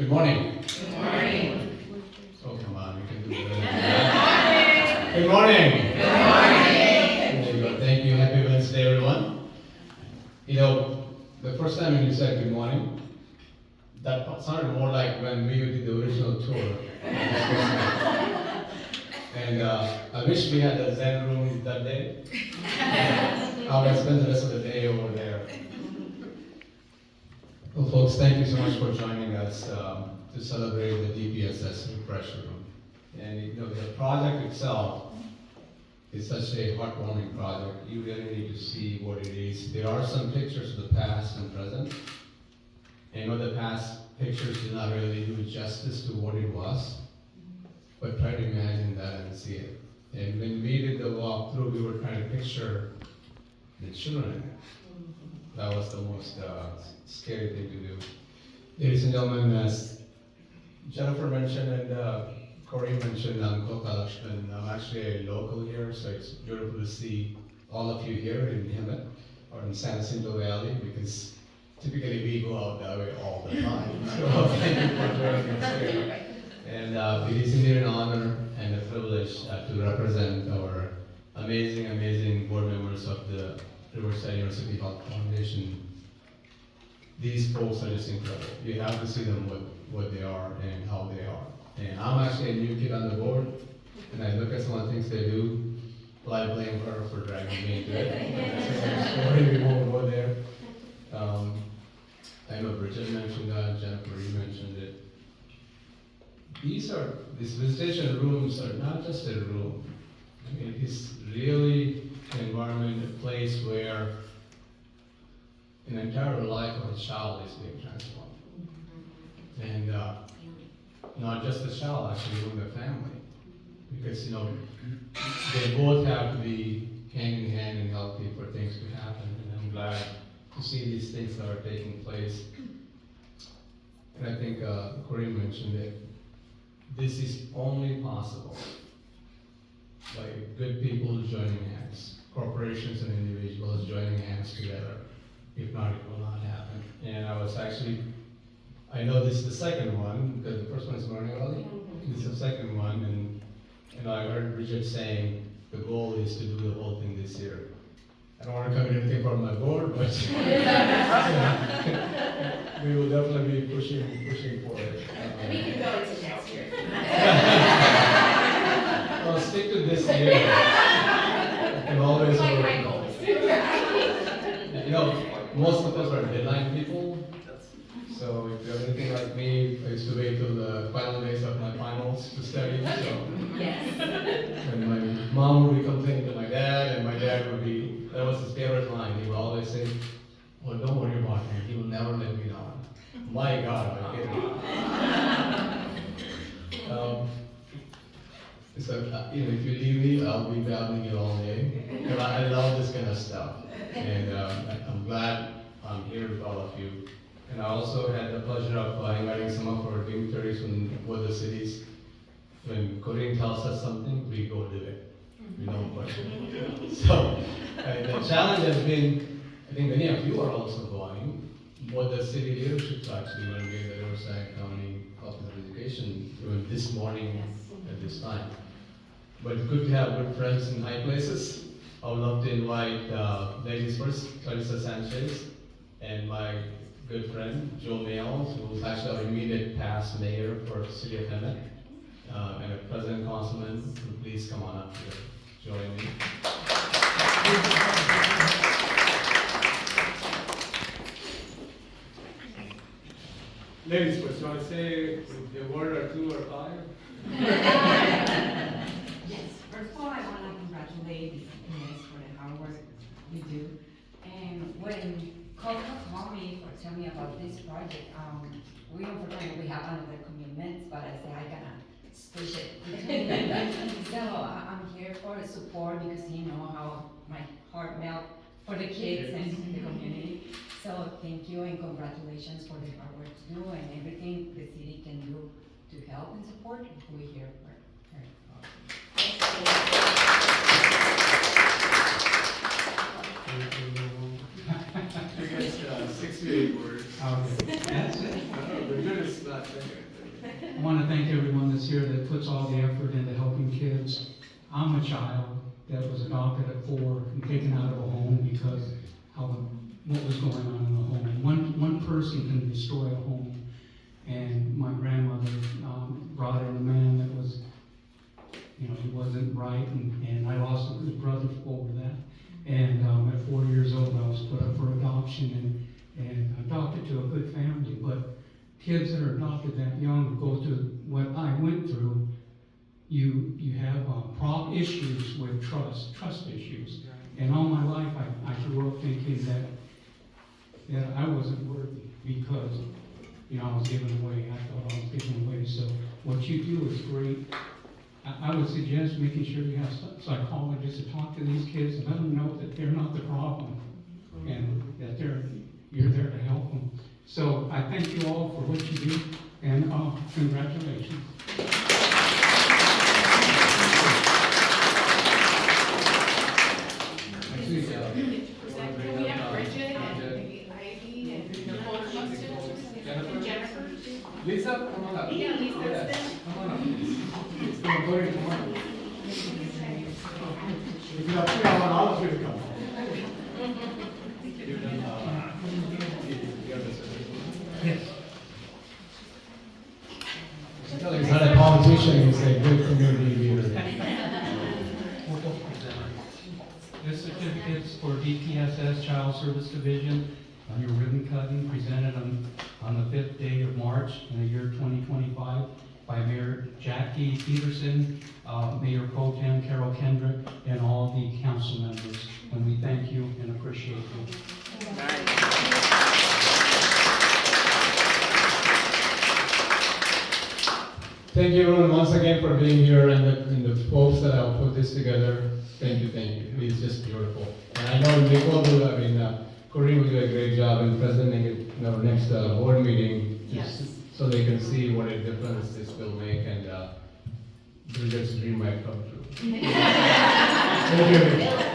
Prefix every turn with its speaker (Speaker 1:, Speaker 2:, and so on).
Speaker 1: Good morning.
Speaker 2: Good morning.
Speaker 1: Oh, come on, we can do it. Good morning.
Speaker 2: Good morning.
Speaker 1: There you go. Thank you. Happy Wednesday, everyone. You know, the first time when you said good morning, that sounded more like when we did the original tour. And I wish we had a Zen room that day. I would spend the rest of the day over there. Well, folks, thank you so much for joining us to celebrate the DPSS Refresh Room. And you know, the project itself is such a heartwarming project. You really need to see what it is. There are some pictures of the past and present. And you know, the past pictures do not really do justice to what it was. But try to imagine that and see it. And when we did the walkthrough, we were trying to picture the children. That was the most scary thing to do. Ladies and gentlemen, as Jennifer mentioned and Corey mentioned, I'm Koka, and I'm actually a local here, so it's beautiful to see all of you here in Hemet or in San Jacinto Valley, because typically we go out that way all the time. So thank you for joining us here. And it is indeed an honor and a privilege to represent our amazing board members of the Riverside University Health Foundation. These folks are just incredible. You have to see them what they are and how they are. And I'm actually a new kid on the board, and I look at some of the things they do. Well, I blame her for dragging me into it. That's a story, we won't go there. I know Bridget mentioned that, Jennifer, you mentioned it. These visitation rooms are not just a room. I mean, it is really an environment, a place where an entire life of a child is being transformed. And not just the child, actually even the family. Because, you know, they both have to be hand in hand and healthy for things to happen. And I'm glad to see these things that are taking place. And I think Corey mentioned it. This is only possible by good people joining hands, corporations and individuals joining hands together. If not, it will not happen. And I know this is the second one, because the first one is Morning Valley. This is the second one, and I heard Bridget saying the goal is to do the whole thing this year. I don't want to commit anything from my board, but we will definitely be pushing for it.
Speaker 2: We can go into next year.
Speaker 1: Well, stick to this year. And always
Speaker 2: Like
Speaker 1: work.
Speaker 2: my goals.
Speaker 1: You know, most of us are deadline people. So if you're anything like me, I used to wait till the final days of my finals to study. So
Speaker 2: Yes.
Speaker 1: and my mom would be complaining to my dad, and my dad would be, that was his favorite line. He would always say, "Oh, don't worry about him. He will never let me down." My God, I get it. So, you know, if you leave me, I'll be babbling it all day. Because I love this kind of stuff. And I'm glad I'm here with all of you. And I also had the pleasure of inviting some of our dignitaries from other cities. When Korean tells us something, we go do it. We don't question. So the challenge has been, I think many of you are also going, what the city leadership is actually going to be in the Riverside County Office of Education doing this morning at this time. But it's good to have good friends in high places. I would love to invite ladies first, Clarissa Sanchez, and my good friend, Joe Mayles, who is actually our immediate past mayor for the city of Hemet, and a president councilman, who please come on up here, join me. Ladies first, you want to say a word or two or five?
Speaker 3: Yes, first of all, I want to congratulate Ines for the hard work you do. And when Koka called me or tell me about this project, we unfortunately have another commitment, but I say I gotta switch it between. So I'm here for the support because you know how my heart melts for the kids and the community. So thank you and congratulations for the hard work you do and everything the city can do to help and support. We're here for
Speaker 1: You guys 6 to 8 words.
Speaker 4: Okay, that's it. I want to thank everyone that's here that puts all the effort into helping kids. I'm a child that was adopted at 4 and taken out of a home because what was going on in the home. One person can destroy a home. And my grandmother brought in a man that was, he wasn't right, and I lost a good brother over that. And at 4 years old, I was put up for adoption and adopted to a good family. But kids that are adopted that young go through what I went through. You have issues with trust issues. And all my life, I grew up thinking that I wasn't worthy because I was given away. I thought I was given away. So what you do is great. I would suggest making sure you have psychologists to talk to these kids and let them know that they're not the problem and that you're there to help them. So I thank you all for what you do, and congratulations.
Speaker 2: Can we have Bridget and maybe Ivy and Nicole come upstairs? And Jennifer?
Speaker 1: Lisa, come on up.
Speaker 2: Yeah, Lisa.
Speaker 1: Yes, come on up, please. Come on. If you have 3 hours, all of you to come.
Speaker 4: Yes.
Speaker 1: He's not a politician, he's a good community leader.
Speaker 4: This certificate's for DPSS Child Service Division on your ribbon cutting presented on the 5th day of March in the year 2025 by Mayor Jackie Peterson, Mayor Pro Tem Carol Kendrick, and all the council members. And we thank you and appreciate you.
Speaker 1: Thank you everyone once again for being here and the folks that have put this together. Thank you. It's just beautiful. And I know Nicole will, Corinne will do a great job in presenting it in our next board meeting. So they can see what a difference this will make and Bridget's dream might come true. Thank you.